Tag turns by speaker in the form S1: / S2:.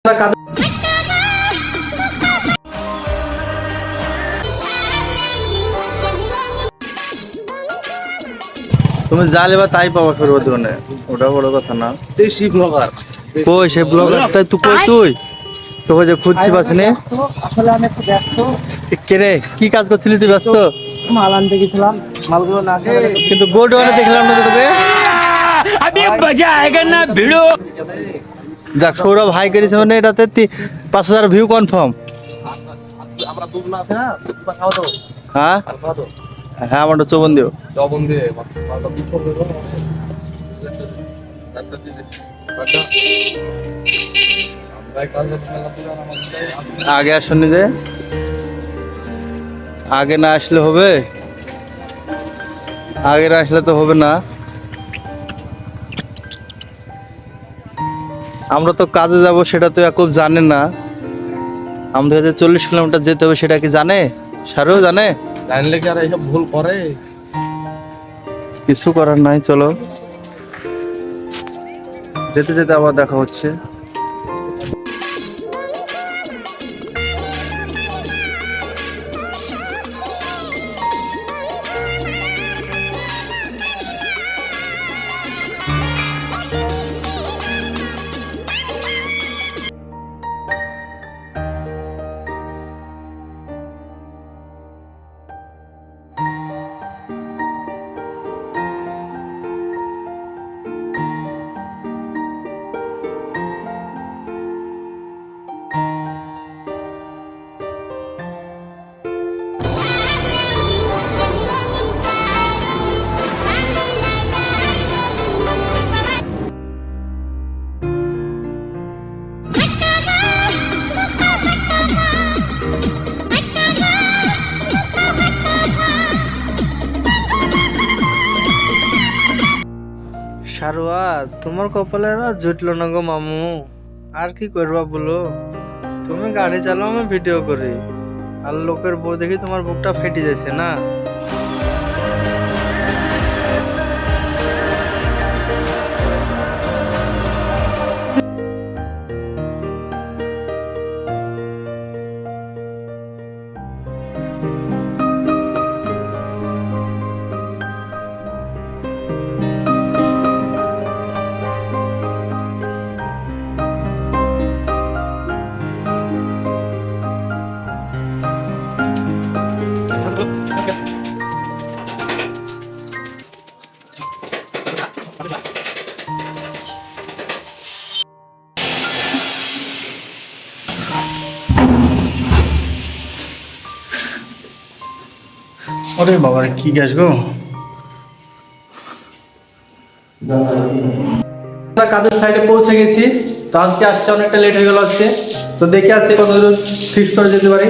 S1: তুমি যা লেবা তাই পাবা ফেরব দোকানে, ওটা বড় কথা না।
S2: দেশি ব্লগার
S1: কই সে ব্লগার তাই তুই কই তুই তোকে যে খুঁজছি পাসনে।
S2: আসলে আমি একটু ব্যস্ত।
S1: কে রে কি কাজ করছিলি তুই? ব্যস্ত?
S2: মাল আনতে গেছিলাম, মালগুলো না আসে
S1: কিন্তু গোডাউনে দেখলাম না তোকে।
S2: अभी मजा आएगा ना भिड़ो।
S1: যাক সৌরভ হাই করেছে মানে এটাতে 5000 ভিউ কনফার্ম।
S2: আমরা দুধ না আছে না, দুধ খাওয়া দাও।
S1: হ্যাঁ
S2: খাওয়া দাও।
S1: হ্যাঁ আমারটা চবন দিও।
S2: জবন দিয়ে মালটা দুধ করবে তো।
S1: আগে আসনি যে, আগে না আসলে হবে? আগে না আসলে তো হবে না। আমরা তো কাজে যাব সেটা তো এখন জানে না। আমাদের 40 কিলোমিটার যেতে হবে সেটা কি জানে? সারেও জানে?
S2: জানলে কি আর এইসব ভুল করে?
S1: কিছু করার নাই, চলো যেতে যেতে আবার দেখা হচ্ছে। সারোয়া তোমার কপালে জুটলো না গো মামু, আর কি করবা বলো? তুমি গাড়ি চালাও, আমি ভিডিও করি, আর লোকের বউ দেখি তোমার বুকটা ফেটে যাচ্ছে না। ওরে বাবা কি গ্যাস গো। কাজের সাইডে পৌঁছে গেছি, তো আজকে আসতে অনেকটা লেট হয়ে গেল আজকে, তো দেখে আসছি কত দূর ফিক্স করে যেতে পারি।